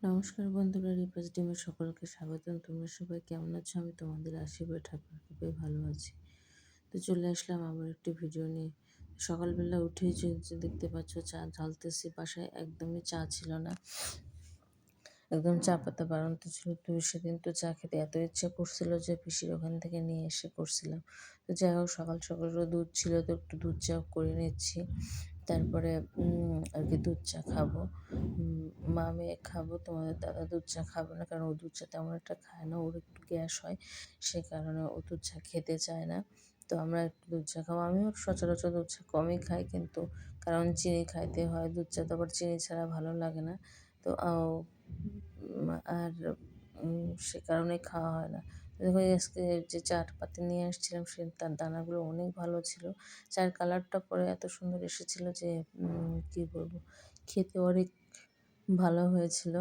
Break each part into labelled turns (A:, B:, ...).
A: নমস্কার বন্ধুরা, রিপাস ডিমের সকলকে স্বাগতম। তোমরা সবাই কেমন আছো? আমি তোমাদের আশীর্বাদ ঠাকুর কৃপায় ভালো আছি। তো চলে আসলাম আবার একটি ভিডিও নিয়ে। সকালবেলা উঠেই যে দেখতে পাচ্ছ চা ঢালতেছি, বাসায় একদমই চা ছিল না, একদম চা পাতা বাড়ন্ত ছিল। তো সেদিন তো চা খেতে এত ইচ্ছা করছিল যে পিসির ওখান থেকে নিয়ে এসে করছিলাম। তো যাই হোক, সকাল সকাল দুধ ছিল তো একটু দুধ চা করে নিচ্ছি। তারপরে আর কি দুধ চা খাবো, মা মেয়ে খাবো। তোমাদের দাদা দুধ চা খাবে না, কারণ ও দুধ চা তেমন একটা খায় না, ওর একটু গ্যাস হয়, সে কারণে ও দুধ চা খেতে চায় না। তো আমরা একটু দুধ চা খাবো। আমিও সচরাচর দুধ চা কমই খাই, কিন্তু কারণ চিনি খাইতে হয়, দুধ চা তো আবার চিনি ছাড়া ভালো লাগে না। তো আর সে কারণে খাওয়া হয় না। দেখো আজকে যে চাট পাতি নিয়ে আসছিলাম, সে তার দানাগুলো অনেক ভালো ছিল। চায়ের কালারটা পরে এত সুন্দর এসেছিল যে কি বলবো, খেতে অনেক ভালো হয়েছিল।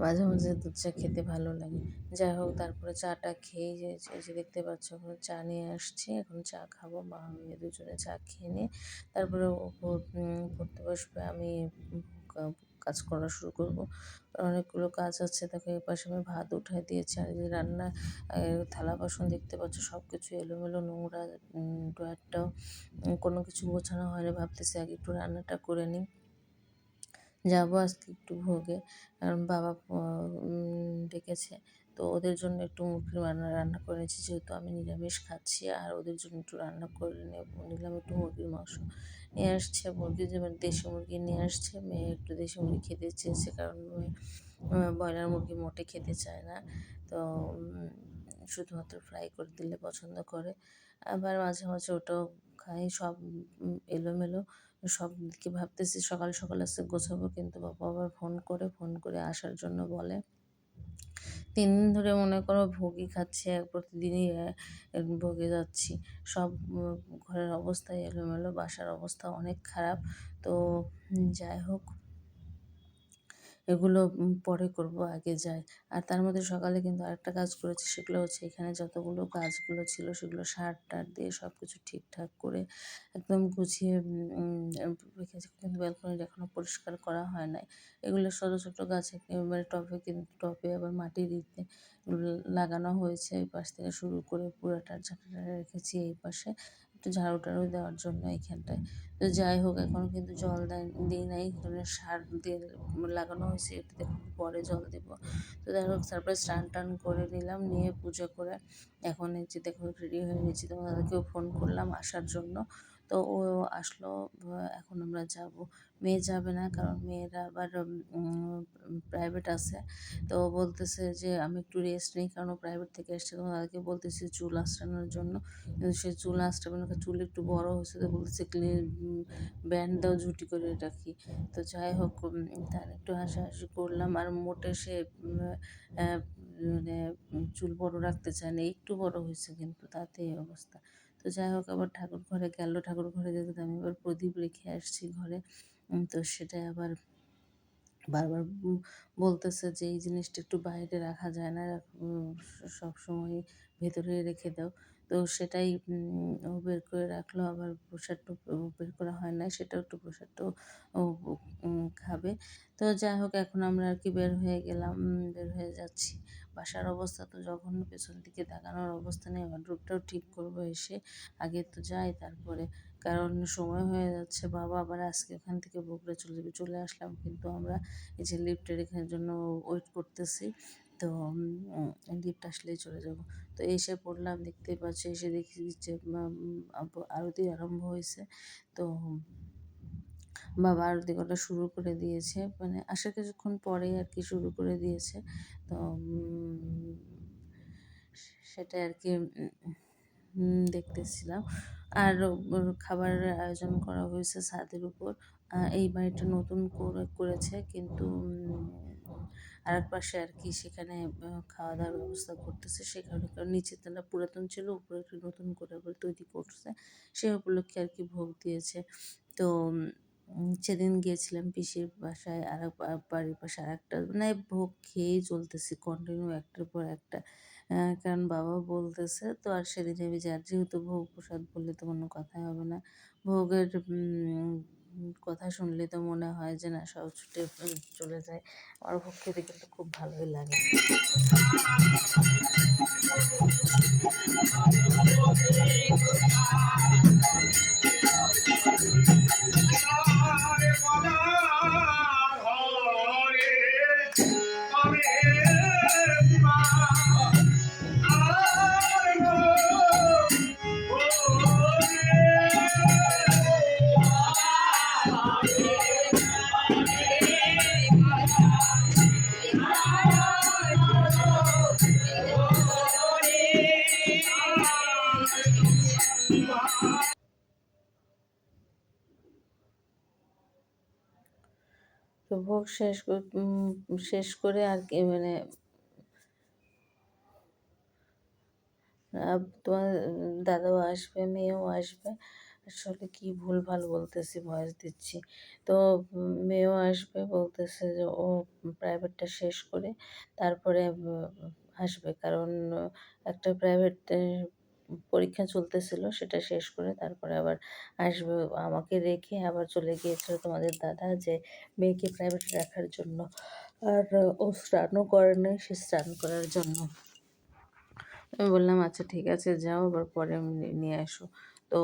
A: মাঝে মাঝে দুধ চা খেতে ভালো লাগে। যাই হোক, তারপরে চাটা খেয়ে যে দেখতে পাচ্ছ এখন চা নিয়ে আসছি, এখন চা খাবো। মা মেয়ে দুজনে চা খেয়ে নিয়ে তারপরে ও পড়তে বসবে, আমি কাজ করা শুরু করব। অনেকগুলো কাজ আছে। দেখো এপাশে আমি ভাত উঠাই দিয়েছি, আর এই যে রান্না থালা বাসন দেখতে পাচ্ছ সব কিছু এলোমেলো নোংরা, ড্রয়ারটাও কোনো কিছু গোছানো হয়নি। ভাবতেছি আগে একটু রান্নাটা করে নিই। যাবো আজকে একটু ভোগে, কারণ বাবা ডেকেছে। তো ওদের জন্য একটু মুরগির রান্না করে নিয়েছি, যেহেতু আমি নিরামিষ খাচ্ছি। আর ওদের জন্য একটু রান্না করে নিলাম একটু মুরগির মাংস নিয়ে আসছে। মুরগি যেমন দেশি মুরগি নিয়ে আসছে, মেয়ে একটু দেশি মুরগি খেতে চেয়েছে, কারণ মেয়ে ব্রয়লার মুরগি মোটে খেতে চায় না। তো শুধুমাত্র ফ্রাই করে দিলে পছন্দ করে। আবার মাঝে মাঝে ওটাও খাই। সব এলোমেলো সব দিকে ভাবতেছি সকাল সকাল আজকে গোছাবো, কিন্তু বাবা আবার ফোন করে আসার জন্য বলে। ৩ দিন ধরে মনে করো ভোগই খাচ্ছি, প্রতিদিনই ভোগে যাচ্ছি। সব ঘরের অবস্থা এলোমেলো, বাসার অবস্থা অনেক খারাপ। তো যাই হোক, এগুলো পরে করব, আগে যাই। আর তার মধ্যে সকালে কিন্তু আরেকটা কাজ করেছি, সেগুলো হচ্ছে এখানে যতগুলো কাজগুলো ছিল সেগুলো সার-টার দিয়ে সব কিছু ঠিকঠাক করে একদম গুছিয়ে রেখেছি। কিন্তু ব্যালকনিটা এখনো পরিষ্কার করা হয় নাই। এগুলো ছোট ছোট গাছ একেবারে টবে, কিন্তু টবে আবার মাটি দিতে লাগানো হয়েছে। এই পাশ থেকে শুরু করে পুরাটা ঝাঁটাটা রেখেছি এই পাশে, একটু ঝাড়ু-টাড়ু দেওয়ার জন্য এইখানটায়। তো যাই হোক, এখনো কিন্তু জল দিই নাই। এখানে সার দিয়ে লাগানো হয়েছে, এটাতে পরে জল দেবো। তো যাই হোক, তারপরে স্নান-টান করে নিলাম, নিয়ে পুজো করে এখন এই যে দেখো রেডি হয়ে গেছি। তোমাদেরকেও ফোন করলাম আসার জন্য। তো ও আসলো, এখন আমরা যাব। মেয়ে যাবে না, কারণ মেয়েরা আবার প্রাইভেট আছে। তো বলতেছে যে আমি একটু রেস্ট নিই, কারণ ও প্রাইভেট থেকে এসছে। তোমাদেরকে বলতেছি চুল আঁচড়ানোর জন্য, কিন্তু সে চুল আঁচড়াবে না, চুল একটু বড় হয়েছে। তো বলতেছে ব্যান্ড দাও, ঝুটি করে রাখি। তো যাই হোক, তার একটু হাসাহাসি করলাম। আর মোটে সে মানে চুল বড় রাখতে চায় না, একটু বড় হয়েছে কিন্তু তাতে এই অবস্থা। তো যাই হোক, আবার ঠাকুর ঘরে গেল, ঠাকুর ঘরে যেতে আমি আবার প্রদীপ রেখে আসছি ঘরে। তো সেটাই আবার বারবার বলতেছে যে এই জিনিসটা একটু বাইরে রাখা যায় না, সবসময় ভেতরে রেখে দাও। তো সেটাই ও বের করে রাখলো। আবার প্রসাদটা বের করা হয় নাই, সেটাও একটু প্রসাদটাও ও খাবে। তো যাই হোক, এখন আমরা আর কি বের হয়ে গেলাম, বের হয়ে যাচ্ছি। বাসার অবস্থা তো জঘন্য, পেছন দিকে তাকানোর অবস্থা নেই। ওয়ারড্রোবটাও ঠিক করবো এসে, আগে তো যাই তারপরে, কারণ সময় হয়ে যাচ্ছে। বাবা আবার আজকে ওখান থেকে বগুড়া চলে যাবে। চলে আসলাম, কিন্তু আমরা এই যে লিফটের এখানের জন্য ওয়েট করতেছি। তো লিফট আসলেই চলে যাব। তো এসে পড়লাম, দেখতেই পাচ্ছি, এসে দেখি যে আরতি আরম্ভ হয়েছে। তো বাবা আরতি করা শুরু করে দিয়েছে, মানে আসার কিছুক্ষণ পরেই আর কি শুরু করে দিয়েছে। তো সেটাই আর কি দেখতেছিলাম। আর খাবারের আয়োজন করা হয়েছে ছাদের উপর। এই বাড়িটা নতুন করেছে, কিন্তু আরেক পাশে আর কি সেখানে খাওয়া দাওয়ার ব্যবস্থা করতেছে। সেখানে কারণ নিচের তলা পুরাতন ছিল, উপরে একটু নতুন করে আবার তৈরি করছে। সে উপলক্ষে আর কি ভোগ দিয়েছে। তো সেদিন গিয়েছিলাম পিসির বাসায়, আরেক বাড়ির পাশে আরেকটা, মানে ভোগ খেয়েই চলতেছি কন্টিনিউ একটার পর একটা। কারণ বাবা বলতেছে তো, আর সেদিন আমি যেহেতু ভোগ প্রসাদ বললে তো কোনো কথাই হবে না। ভোগের কথা শুনলে তো মনে হয় যে না সব ছুটে চলে যায়। আমার ভোগ খেতে কিন্তু খুব ভালোই লাগে। তো ভোগ শেষ করে আর কি মানে তোমার দাদাও আসবে, মেয়েও আসবে। আসলে কি ভুলভাল বলতেছি, ভয়েস দিচ্ছি। তো মেয়েও আসবে, বলতেছে যে ও প্রাইভেটটা শেষ করে তারপরে আসবে। কারণ একটা প্রাইভেট পরীক্ষা চলতেছিল, সেটা শেষ করে তারপরে আবার আসবে। আমাকে রেখে আবার চলে গিয়েছিল তোমাদের দাদা যে মেয়েকে প্রাইভেটে রাখার জন্য। আর ও স্নানও করে নাই, সে স্নান করার জন্য। আমি বললাম আচ্ছা ঠিক আছে যাও, আবার পরে নিয়ে আসো। তো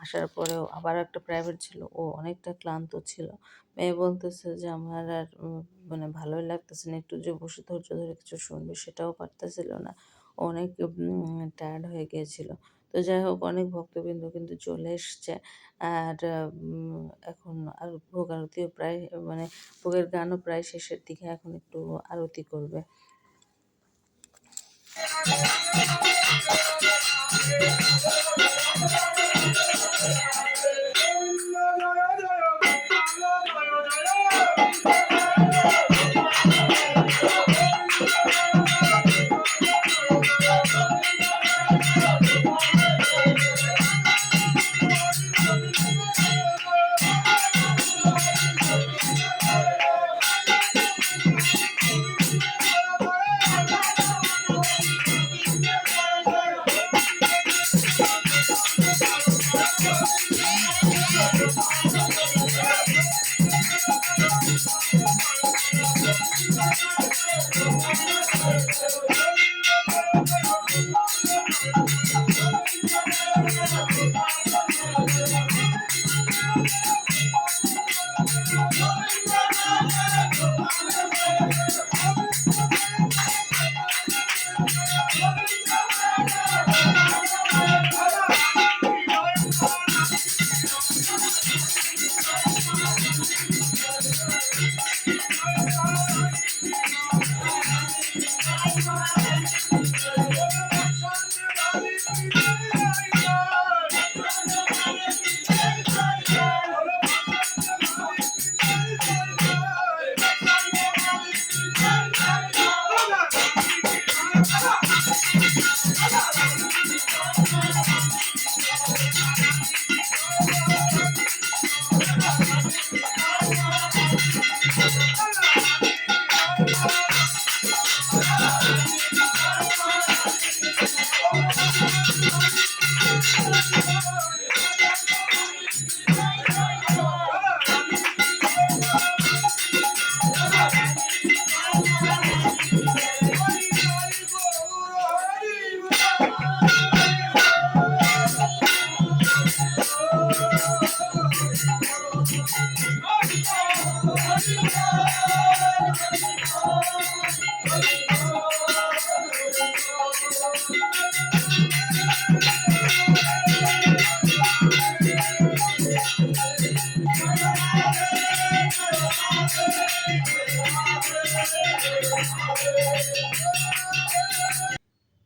A: আসার পরেও আবার একটা প্রাইভেট ছিল, ও অনেকটা ক্লান্ত ছিল। মেয়ে বলতেছে যে আমার আর মানে ভালোই লাগতেছে না, একটু যে বসে ধৈর্য ধরে কিছু শুনবে সেটাও পারতেছিল না, ও অনেক টায়ার্ড হয়ে গিয়েছিল। তো যাই হোক, অনেক ভক্তবৃন্দ কিন্তু চলে এসছে। আর এখন আর ভোগ আরতিও প্রায় মানে ভোগের গানও প্রায় শেষের দিকে, এখন একটু আরতি করবে।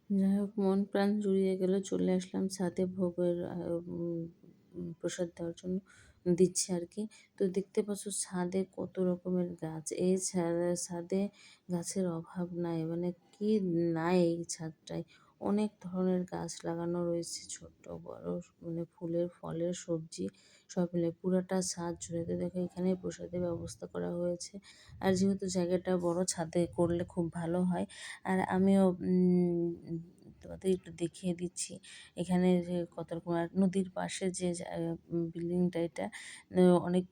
A: যাই হোক, মন প্রাণ জুড়িয়ে গেল। চলে আসলাম ছাদে ভোগের প্রসাদ দেওয়ার জন্য, দিচ্ছে আর কি। তো দেখতে পাচ্ছ ছাদে কত রকমের গাছ। এই ছাদে গাছের অভাব নাই, মানে কি নাই এই ছাদটায়। অনেক ধরনের গাছ লাগানো রয়েছে, ছোট বড়, মানে ফুলের ফলের সবজি সব মিলে পুরাটা ছাদ জুড়ে। তো দেখো এখানে প্রসাদের ব্যবস্থা করা হয়েছে। আর যেহেতু জায়গাটা বড়, ছাদে করলে খুব ভালো হয়। আর আমিও তোমাদের একটু দেখিয়ে দিচ্ছি। এখানে যে কত রকম আর নদীর পাশে যে বিল্ডিংটা এটা অনেক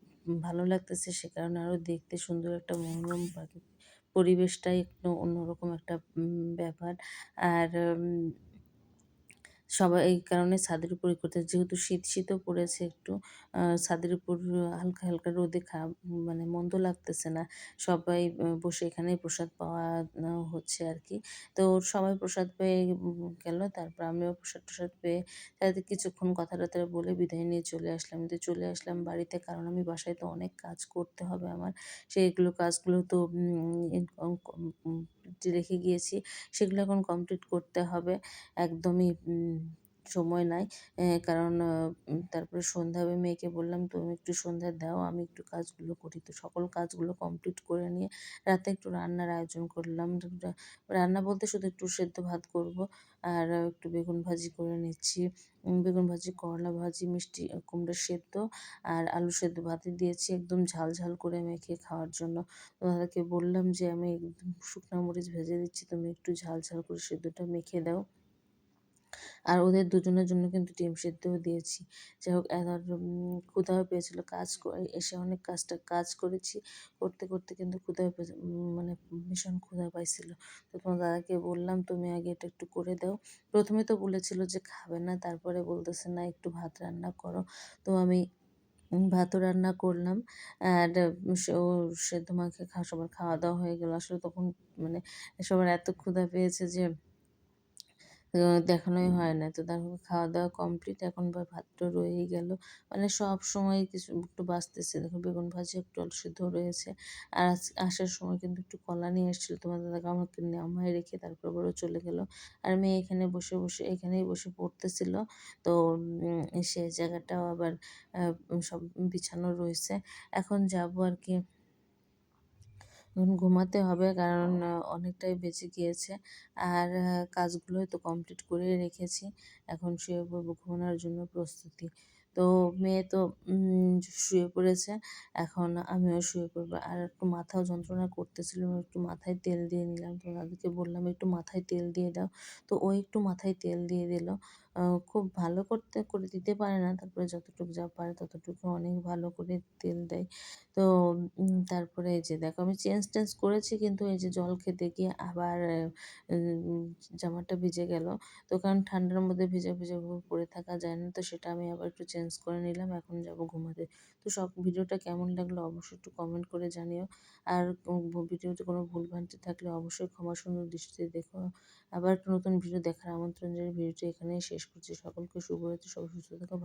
A: ভালো লাগতেছে, সে কারণে আরও দেখতে সুন্দর একটা মনোরম পরিবেশটাই একটু অন্যরকম একটা ব্যাপার। আর সবাই এই কারণে ছাদের উপরে করতে, যেহেতু শীতও পড়েছে একটু, ছাদের উপর হালকা, হালকা রোদে মানে মন্দ লাগতেছে না। সবাই বসে এখানেই প্রসাদ পাওয়া হচ্ছে আরকি। তো সবাই প্রসাদ পেয়ে গেল। তারপর আমিও প্রসাদ-টসাদ পেয়ে তাদের কিছুক্ষণ কথা-টথা বলে বিদায় নিয়ে চলে আসলাম। তো চলে আসলাম বাড়িতে, কারণ আমি বাসায় তো অনেক কাজ করতে হবে আমার। সেইগুলো কাজগুলো তো রেখে গিয়েছি। সেগুলো এখন কমপ্লিট করতে হবে। একদমই সময় নাই। কারণ তারপরে সন্ধ্যা হবে, মেয়েকে বললাম, "তুমি একটু সন্ধ্যা দাও, আমি একটু কাজগুলো করি।" তো সকল কাজগুলো কমপ্লিট করে নিয়ে রাতে একটু রান্নার আয়োজন করলাম। রান্না বলতে শুধু একটু সেদ্ধ ভাত করব, আর একটু বেগুন ভাজি করে নিচ্ছি। বেগুন ভাজি, করলা ভাজি, মিষ্টি কুমড়া সেদ্ধ আর আলু সেদ্ধ ভাতে দিয়েছি একদম ঝাল, ঝাল করে মেখে খাওয়ার জন্য। তো দাদাকে বললাম যে, "আমি একদম শুকনা মরিচ ভেজে দিচ্ছি, তুমি একটু ঝাল, ঝাল করে সেদ্ধটা মেখে দাও।" আর ওদের দুজনের জন্য কিন্তু ডিম সেদ্ধও দিয়েছি। যাই হোক, ক্ষুধাও পেয়েছিল। এসে অনেক কাজ করেছি। করতে, করতে কিন্তু ক্ষুধাও পেয়েছে, মানে ভীষণ ক্ষুধা পাইছিল। তো তোমার দাদাকে বললাম, "তুমি আগে এটা একটু করে দাও।" ১ম এ তো বলেছিল যে খাবে না। তারপরে বলতেছে, "না, একটু ভাত রান্না করো।" তো আমি ভাতও রান্না করলাম। আর ও সেদ্ধ মাখে সবার খাওয়া-দাওয়া হয়ে গেল। আসলে তখন মানে সবার এত ক্ষুধা পেয়েছে যে তো দেখানোই হয় না। তো তারপর খাওয়া-দাওয়া কমপ্লিট। এখন ভাতটা রয়েই গেল। মানে সবসময় কিছু একটু বাঁচতেছে। দেখো, বেগুন ভাজি, একটু আলু সিদ্ধ রয়েছে। আর আসার সময় কিন্তু একটু কলা নিয়ে এসেছিল। তোমার দাদাকে আমাকে নামায় রেখে তারপর আবার ও চলে গেল। আর মেয়ে এখানে বসে এখানেই বসে পড়তেছিল। তো সে জায়গাটাও আবার সব বিছানো রয়েছে। এখন যাবো আরকি। এখন ঘুমাতে হবে, কারণ অনেকটাই বেজে গিয়েছে। আর কাজগুলোই তো কমপ্লিট করেই রেখেছি। এখন শুয়ে পড়বো, ঘুমানোর জন্য প্রস্তুতি। তো মেয়ে তো শুয়ে পড়েছে। এখন আমিও শুয়ে পড়বো। আর একটু মাথাও যন্ত্রণা করতেছিল। একটু মাথায় তেল দিয়ে নিলাম। তো দাদুকে বললাম, "একটু মাথায় তেল দিয়ে দাও।" তো ও একটু মাথায় তেল দিয়ে দিল। খুব ভালো করে দিতে পারে না। তারপরে যতটুকু যা পারে ততটুকু অনেক ভালো করে তেল দেয়। তো তারপরে এই যে দেখো, আমি চেঞ্জ-টেঞ্জ করেছি, কিন্তু এই যে জল খেতে গিয়ে আবার উম জামাটা ভিজে গেল। তো কারণ ঠান্ডার মধ্যে ভিজা, ভিজা ভাবে পড়ে থাকা যায় না। তো সেটা আমি আবার একটু চেঞ্জ করে নিলাম। এখন যাবো ঘুমাতে। তো ভিডিওটা কেমন লাগলো অবশ্যই একটু কমেন্ট করে জানিও। আর ভিডিওতে কোনো ভুলভ্রান্তি থাকলে অবশ্যই ক্ষমা সুন্দর দৃষ্টিতে দেখো। আবার একটা নতুন ভিডিও দেখার আমন্ত্রণ জানিয়ে ভিডিওটি এখানেই শেষ করছি। সকলকে শুভরাত্রি। সবাই সুস্থ থাকো।